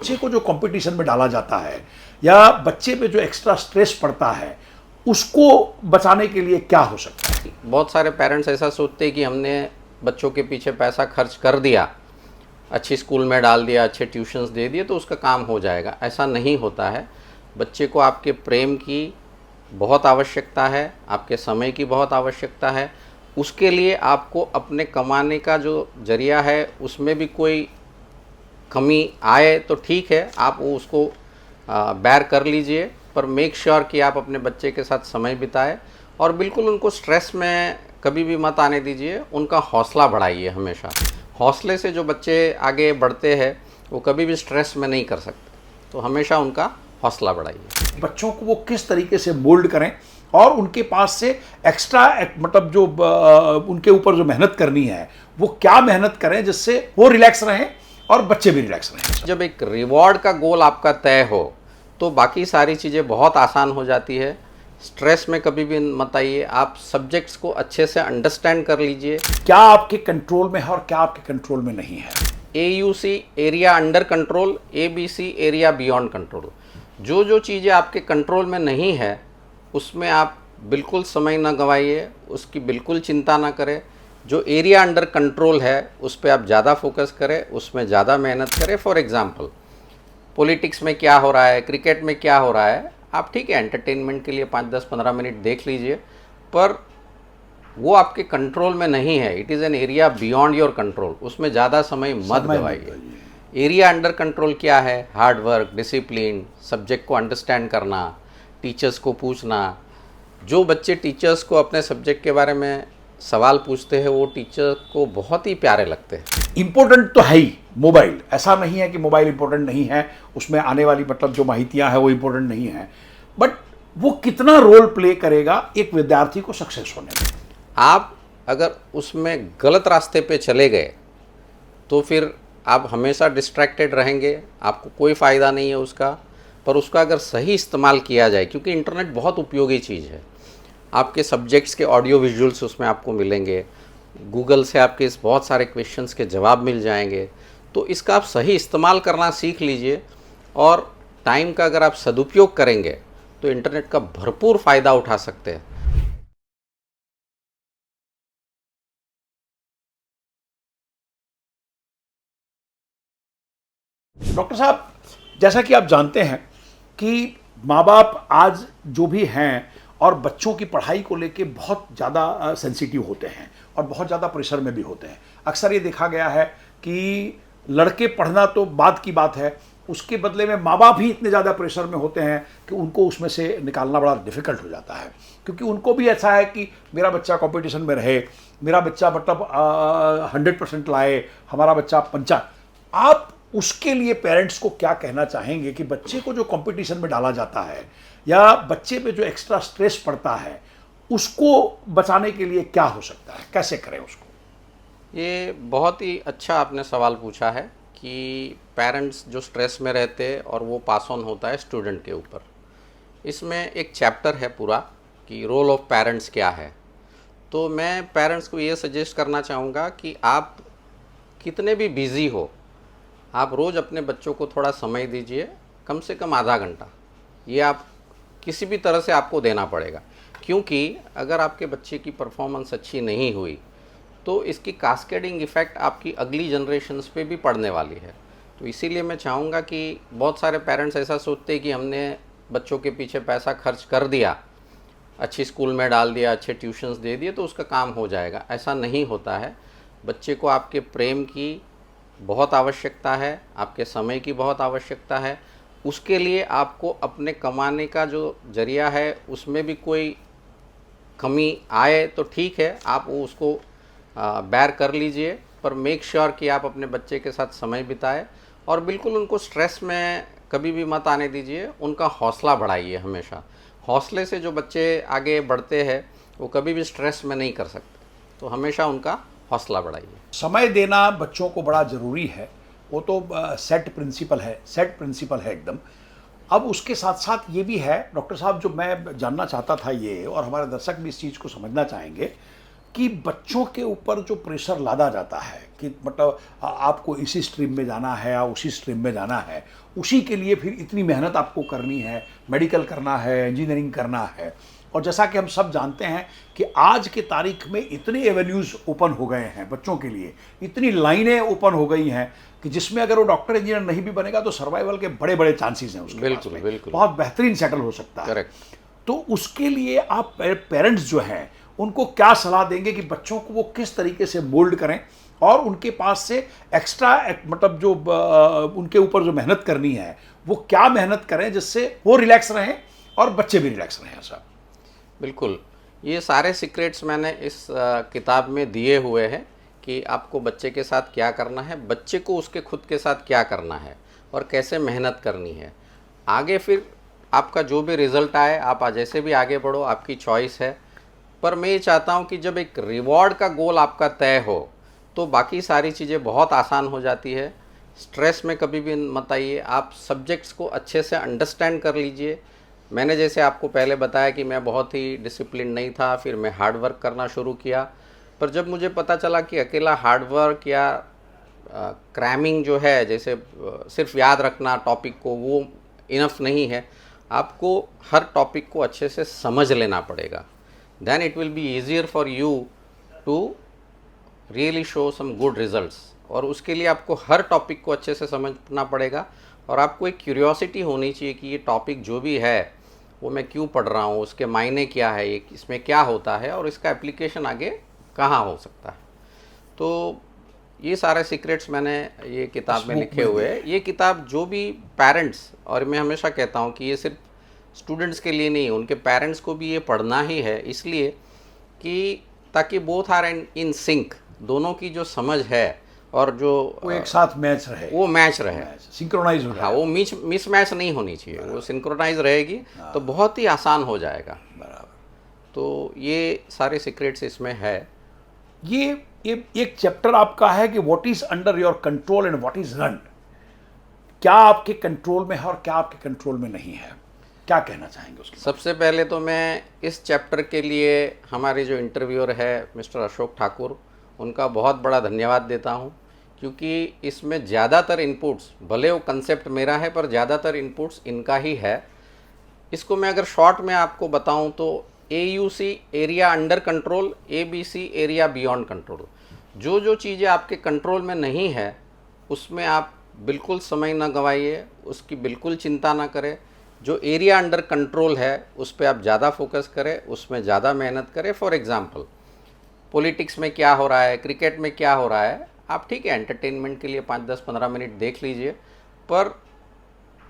बच्चे को जो कंपटीशन में डाला जाता है या बच्चे पे जो एक्स्ट्रा स्ट्रेस पड़ता है उसको बचाने के लिए क्या हो सकता है? बहुत सारे पेरेंट्स ऐसा सोचते हैं कि हमने बच्चों के पीछे पैसा खर्च कर दिया, अच्छी स्कूल में डाल दिया, अच्छे ट्यूशन्स दे दिए तो उसका काम हो जाएगा। ऐसा नहीं होता है। बच्चे को आपके प्रेम की बहुत आवश्यकता है, आपके समय की बहुत आवश्यकता है। उसके लिए आपको अपने कमाने का जो जरिया है उसमें भी कोई कमी आए तो ठीक है, आप वो उसको बेयर कर लीजिए, पर मेक श्योर कि आप अपने बच्चे के साथ समय बिताएं और बिल्कुल उनको स्ट्रेस में कभी भी मत आने दीजिए। उनका हौसला बढ़ाइए हमेशा। हौसले से जो बच्चे आगे बढ़ते हैं वो कभी भी स्ट्रेस में नहीं कर सकते, तो हमेशा उनका हौसला बढ़ाइए। बच्चों को वो किस तरीके से मोल्ड करें और उनके पास से एक्स्ट्रा मतलब जो उनके ऊपर जो मेहनत करनी है वो क्या मेहनत करें जिससे वो रिलैक्स रहें और बच्चे भी रिलैक्स रहें। जब एक रिवॉर्ड का गोल आपका तय हो तो बाकी सारी चीज़ें बहुत आसान हो जाती है। स्ट्रेस में कभी भी मत आइए, आप सब्जेक्ट्स को अच्छे से अंडरस्टैंड कर लीजिए। क्या आपके कंट्रोल में है और क्या आपके कंट्रोल में नहीं है? AUC area under control, ABC area beyond control. जो जो चीज़ें आपके कंट्रोल में नहीं है उसमें आप बिल्कुल समय ना गंवाइए, उसकी बिल्कुल चिंता ना करें। जो एरिया अंडर कंट्रोल है उस पर आप ज़्यादा फोकस करें, उसमें ज़्यादा मेहनत करें। फॉर एग्ज़ाम्पल, पॉलिटिक्स में क्या हो रहा है, क्रिकेट में क्या हो रहा है, आप ठीक है एंटरटेनमेंट के लिए 5-10-15 मिनट देख लीजिए, पर वो आपके कंट्रोल में नहीं है। It is an area beyond your control, उसमें ज़्यादा समय मत गवाइए। एरिया अंडर कंट्रोल क्या है? हार्ड वर्क, डिसिप्लिन, सब्जेक्ट को अंडरस्टैंड करना, टीचर्स को पूछना। जो बच्चे टीचर्स को अपने सब्जेक्ट के बारे में सवाल पूछते हैं वो टीचर को बहुत ही प्यारे लगते हैं। इम्पोर्टेंट तो है ही मोबाइल, ऐसा नहीं है कि मोबाइल इम्पोर्टेंट नहीं है, उसमें आने वाली मतलब जो माहितियाँ हैं वो इम्पोर्टेंट नहीं है, बट वो कितना रोल प्ले करेगा एक विद्यार्थी को सक्सेस होने में। आप अगर उसमें गलत रास्ते पे चले गए तो फिर आप हमेशा डिस्ट्रैक्टेड रहेंगे, आपको कोई फ़ायदा नहीं है उसका। पर उसका अगर सही इस्तेमाल किया जाए, क्योंकि इंटरनेट बहुत उपयोगी चीज़ है, आपके सब्जेक्ट्स के ऑडियो विजुअल्स उसमें आपको मिलेंगे, गूगल से आपके इस बहुत सारे क्वेश्चंस के जवाब मिल जाएंगे, तो इसका आप सही इस्तेमाल करना सीख लीजिए। और टाइम का अगर आप सदुपयोग करेंगे तो इंटरनेट का भरपूर फ़ायदा उठा सकते हैं। डॉक्टर साहब, जैसा कि आप जानते हैं कि माँ बाप आज जो भी हैं और बच्चों की पढ़ाई को लेके बहुत ज़्यादा सेंसिटिव होते हैं और बहुत ज़्यादा प्रेशर में भी होते हैं। अक्सर ये देखा गया है कि लड़के पढ़ना तो बाद की बात है, उसके बदले में माँ बाप ही इतने ज़्यादा प्रेशर में होते हैं कि उनको उसमें से निकालना बड़ा डिफ़िकल्ट हो जाता है, क्योंकि उनको भी ऐसा है कि मेरा बच्चा कंपटीशन में रहे, मेरा बच्चा मतलब 100% लाए, हमारा बच्चा 50। आप उसके लिए पेरेंट्स को क्या कहना चाहेंगे कि बच्चे को जो कंपटीशन में डाला जाता है या बच्चे पे जो एक्स्ट्रा स्ट्रेस पड़ता है उसको बचाने के लिए क्या हो सकता है, कैसे करें उसको? ये बहुत ही अच्छा आपने सवाल पूछा है कि पेरेंट्स जो स्ट्रेस में रहते हैं और वो पास ऑन होता है स्टूडेंट के ऊपर। इसमें एक चैप्टर है पूरा कि रोल ऑफ पेरेंट्स क्या है। तो मैं पेरेंट्स को ये सजेस्ट करना चाहूँगा कि आप कितने भी बिज़ी हो, आप रोज़ अपने बच्चों को थोड़ा समय दीजिए, कम से कम आधा घंटा। ये आप किसी भी तरह से आपको देना पड़ेगा, क्योंकि अगर आपके बच्चे की परफॉर्मेंस अच्छी नहीं हुई तो इसकी कास्केडिंग इफ़ेक्ट आपकी अगली जनरेशन्स पे भी पड़ने वाली है। तो इसीलिए मैं चाहूँगा कि बहुत सारे पेरेंट्स ऐसा सोचते हैं कि हमने बच्चों के पीछे पैसा खर्च कर दिया, अच्छी स्कूल में डाल दिया, अच्छे ट्यूशन्स दे दिए तो उसका काम हो जाएगा। ऐसा नहीं होता है। बच्चे को आपके प्रेम की बहुत आवश्यकता है, आपके समय की बहुत आवश्यकता है। उसके लिए आपको अपने कमाने का जो जरिया है उसमें भी कोई कमी आए तो ठीक है, आप वो उसको बेयर कर लीजिए, पर मेक श्योर कि आप अपने बच्चे के साथ समय बिताएं और बिल्कुल उनको स्ट्रेस में कभी भी मत आने दीजिए। उनका हौसला बढ़ाइए हमेशा। हौसले से जो बच्चे आगे बढ़ते हैं वो कभी भी स्ट्रेस में नहीं कर सकते, तो हमेशा उनका हौसला बढ़ाइए। समय देना बच्चों को बड़ा ज़रूरी है, वो तो सेट प्रिंसिपल है एकदम। अब उसके साथ साथ ये भी है डॉक्टर साहब, जो मैं जानना चाहता था ये, और हमारे दर्शक भी इस चीज़ को समझना चाहेंगे कि बच्चों के ऊपर जो प्रेशर लादा जाता है कि मतलब आपको इसी स्ट्रीम में जाना है या उसी स्ट्रीम में जाना है, उसी के लिए फिर इतनी मेहनत आपको करनी है, मेडिकल करना है, इंजीनियरिंग करना है। और जैसा कि हम सब जानते हैं कि आज की तारीख में इतने एवेन्यूज़ ओपन हो गए हैं बच्चों के लिए, इतनी लाइनें ओपन हो गई हैं कि जिसमें अगर वो डॉक्टर इंजीनियर नहीं भी बनेगा तो सर्वाइवल के बड़े बड़े चांसेस हैं उसके पास में, बिल्कुल बहुत बेहतरीन सेटल हो सकता है। करेक्ट। तो उसके लिए आप पेरेंट्स जो हैं उनको क्या सलाह देंगे कि बच्चों को वो किस तरीके से मोल्ड करें और उनके पास से एक्स्ट्रा मतलब जो उनके ऊपर जो मेहनत करनी है वो क्या मेहनत करें जिससे वो रिलैक्स रहें और बच्चे भी रिलैक्स रहें? साहब बिल्कुल, ये सारे सीक्रेट्स मैंने इस किताब में दिए हुए हैं कि आपको बच्चे के साथ क्या करना है, बच्चे को उसके खुद के साथ क्या करना है और कैसे मेहनत करनी है। आगे फिर आपका जो भी रिज़ल्ट आए, आप जैसे भी आगे बढ़ो, आपकी चॉइस है। पर मैं ये चाहता हूँ कि जब एक रिवॉर्ड का गोल आपका तय हो तो बाकी सारी चीज़ें बहुत आसान हो जाती है। स्ट्रेस में कभी भी मत आइए, आप सब्जेक्ट्स को अच्छे से अंडरस्टैंड कर लीजिए। मैंने जैसे आपको पहले बताया कि मैं बहुत ही डिसिप्लिन नहीं था, फिर मैं हार्ड वर्क करना शुरू किया। पर जब मुझे पता चला कि अकेला हार्ड वर्क या क्रैमिंग जो है, जैसे सिर्फ याद रखना टॉपिक को, वो इनफ नहीं है। आपको हर टॉपिक को अच्छे से समझ लेना पड़ेगा। Then it will be easier for you to really show some good results. और उसके लिए आपको हर टॉपिक को अच्छे से समझना पड़ेगा और आपको एक क्यूरियोसिटी होनी चाहिए कि ये टॉपिक जो भी है वो मैं क्यों पढ़ रहा हूँ, उसके मायने क्या है, ये इसमें क्या होता है और इसका एप्लीकेशन आगे कहाँ हो सकता है। तो ये सारे सीक्रेट्स मैंने ये किताब में लिखे हुए हैं। ये किताब जो भी पेरेंट्स, और मैं हमेशा कहता हूँ कि ये सिर्फ स्टूडेंट्स के लिए नहीं, उनके पेरेंट्स को भी ये पढ़ना ही है, इसलिए कि ताकि बोथ आर इन सिंक, दोनों की जो समझ है और जो वो एक साथ मैच रहे, वो मैच रहे, सिंक्रोनाइज हो। हाँ, वो मिस मैच नहीं होनी चाहिए, वो सिंक्रोनाइज रहेगी तो बहुत ही आसान हो जाएगा। बराबर। तो ये सारे सीक्रेट्स इसमें है। ये एक चैप्टर आपका है कि what is under your control and what is run, क्या आपके कंट्रोल में है और क्या आपके कंट्रोल में नहीं है, क्या कहना चाहेंगे उसके? सबसे पहले तो मैं इस चैप्टर के लिए हमारे जो इंटरव्यूअर है मिस्टर अशोक ठाकुर, उनका बहुत बड़ा धन्यवाद देता हूं, क्योंकि इसमें ज़्यादातर इनपुट्स, भले वो कंसेप्ट मेरा है पर ज़्यादातर इनपुट्स इनका ही है। इसको मैं अगर शॉर्ट में आपको बताऊं तो AUC area under control, ABC area beyond control. जो जो चीज़ें आपके कंट्रोल में नहीं है उसमें आप बिल्कुल समय ना गंवाइए, उसकी बिल्कुल चिंता ना करें। जो एरिया अंडर कंट्रोल है उस पर आप ज़्यादा फोकस करें, उसमें ज़्यादा मेहनत करें। फॉर एग्ज़ाम्पल, पॉलिटिक्स में क्या हो रहा है, क्रिकेट में क्या हो रहा है, आप ठीक है एंटरटेनमेंट के लिए 5-10-15 मिनट देख लीजिए, पर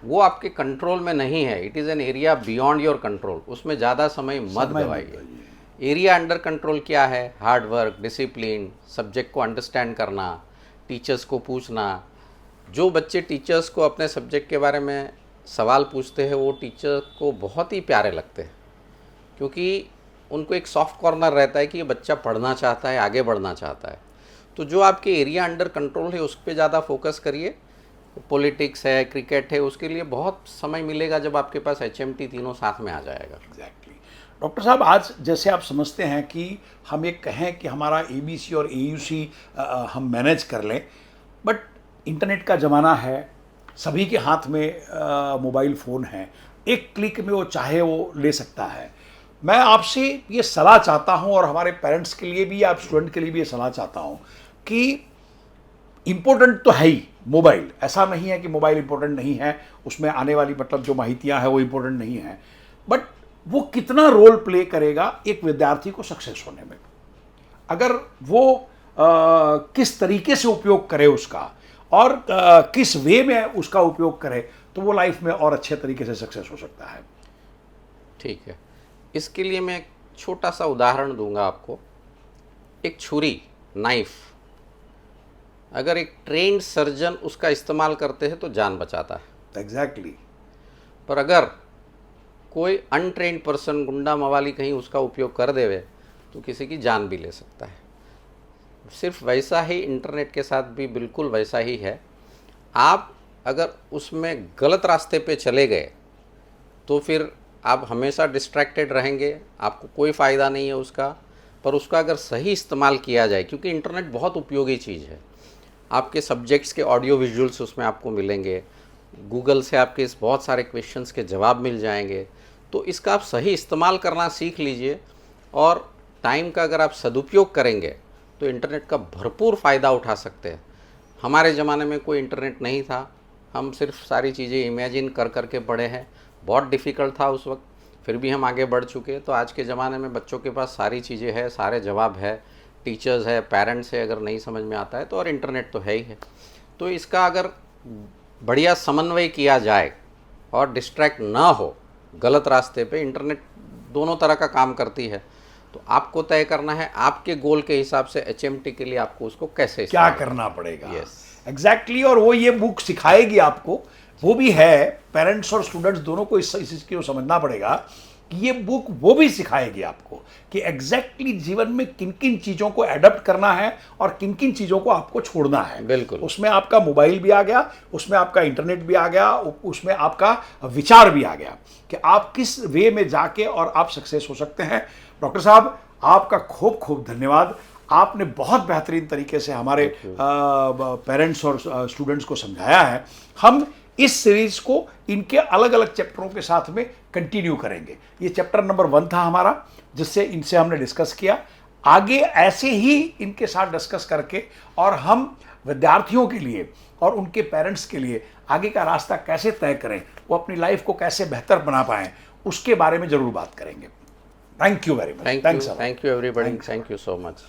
वो आपके कंट्रोल में नहीं है। It is an area beyond your control, उसमें ज़्यादा समय मत गवाइए। एरिया अंडर कंट्रोल क्या है? हार्ड वर्क, डिसिप्लिन, सब्जेक्ट को अंडरस्टैंड करना, टीचर्स को पूछना। जो बच्चे टीचर्स को अपने सब्जेक्ट के बारे में सवाल पूछते हैं वो टीचर को बहुत ही प्यारे लगते हैं, क्योंकि उनको एक सॉफ्ट कॉर्नर रहता है कि ये बच्चा पढ़ना चाहता है, आगे बढ़ना चाहता है। तो जो आपके एरिया अंडर कंट्रोल है उस पर ज़्यादा फोकस करिए। पॉलिटिक्स है, क्रिकेट है, उसके लिए बहुत समय मिलेगा जब आपके पास HMT तीनों साथ में आ जाएगा। एग्जैक्टली। डॉक्टर साहब, आज जैसे आप समझते हैं कि हम एक कहें कि हमारा ABC और AUC हम मैनेज कर लें, बट इंटरनेट का ज़माना है, सभी के हाथ में मोबाइल फ़ोन है, एक क्लिक में वो चाहे वो ले सकता है। मैं आपसे ये सलाह चाहता हूँ और हमारे पेरेंट्स के लिए भी, आप स्टूडेंट के लिए भी ये सलाह चाहता हूँ कि इम्पोर्टेंट तो है ही मोबाइल, ऐसा नहीं है कि मोबाइल इम्पोर्टेंट नहीं है, उसमें आने वाली मतलब जो माहितियाँ हैं वो इम्पोर्टेंट नहीं है, बट वो कितना रोल प्ले करेगा एक विद्यार्थी को सक्सेस होने में। अगर वो किस तरीके से उपयोग करे उसका और किस वे में उसका उपयोग करे तो वो लाइफ में और अच्छे तरीके से सक्सेस हो सकता है। ठीक है, इसके लिए मैं एक छोटा सा उदाहरण दूंगा आपको। एक छुरी, नाइफ, अगर एक ट्रेन्ड सर्जन उसका इस्तेमाल करते हैं तो जान बचाता है। एग्जैक्टली। पर अगर कोई अनट्रेन्ड पर्सन, गुंडा मवाली कहीं उसका उपयोग कर देवे तो किसी की जान भी ले सकता है। सिर्फ वैसा ही इंटरनेट के साथ भी बिल्कुल वैसा ही है। आप अगर उसमें गलत रास्ते पे चले गए तो फिर आप हमेशा डिस्ट्रैक्टेड रहेंगे, आपको कोई फ़ायदा नहीं है उसका। पर उसका अगर सही इस्तेमाल किया जाए, क्योंकि इंटरनेट बहुत उपयोगी चीज़ है। आपके सब्जेक्ट्स के ऑडियो विजुअल्स उसमें आपको मिलेंगे, गूगल से आपके इस बहुत सारे क्वेश्चंस के जवाब मिल जाएंगे। तो इसका आप सही इस्तेमाल करना सीख लीजिए, और टाइम का अगर आप सदुपयोग करेंगे तो इंटरनेट का भरपूर फ़ायदा उठा सकते हैं। हमारे ज़माने में कोई इंटरनेट नहीं था, हम सिर्फ सारी चीज़ें इमेजिन कर कर के पढ़े हैं, बहुत डिफ़िकल्ट था उस वक्त, फिर भी हम आगे बढ़ चुके। तो आज के ज़माने में बच्चों के पास सारी चीज़ें हैं, सारे जवाब है, टीचर्स है, पेरेंट्स है, अगर नहीं समझ में आता है तो, और इंटरनेट तो है ही है। तो इसका अगर बढ़िया समन्वय किया जाए और डिस्ट्रैक्ट ना हो गलत रास्ते पे, इंटरनेट दोनों तरह का काम करती है। तो आपको तय करना है आपके गोल के हिसाब से HMT के लिए आपको उसको कैसे क्या करना पड़ेगा। Yes, exactly. और वो ये बुक सिखाएगी आपको, वो भी है, पेरेंट्स और स्टूडेंट्स दोनों को इस चीज़ को समझना पड़ेगा कि ये बुक वो भी सिखाएगी आपको कि एग्जैक्टली जीवन में किन किन चीज़ों को एडप्ट करना है और किन किन चीज़ों को आपको छोड़ना है। बिल्कुल। उसमें आपका मोबाइल भी आ गया, उसमें आपका इंटरनेट भी आ गया, उसमें आपका विचार भी आ गया कि आप किस वे में जाके और आप सक्सेस हो सकते हैं। डॉक्टर साहब, आपका खूब खूब धन्यवाद। आपने बहुत बेहतरीन तरीके से हमारे पेरेंट्स और स्टूडेंट्स को समझाया है। हम इस सीरीज को इनके अलग अलग चैप्टरों के साथ में कंटिन्यू करेंगे। ये चैप्टर नंबर 1 था हमारा, जिससे इनसे हमने डिस्कस किया। आगे ऐसे ही इनके साथ डिस्कस करके और हम विद्यार्थियों के लिए और उनके पेरेंट्स के लिए आगे का रास्ता कैसे तय करें, वो अपनी लाइफ को कैसे बेहतर बना पाएं, उसके बारे में जरूर बात करेंगे। Thank you very much. Thank you everybody, thank you so much.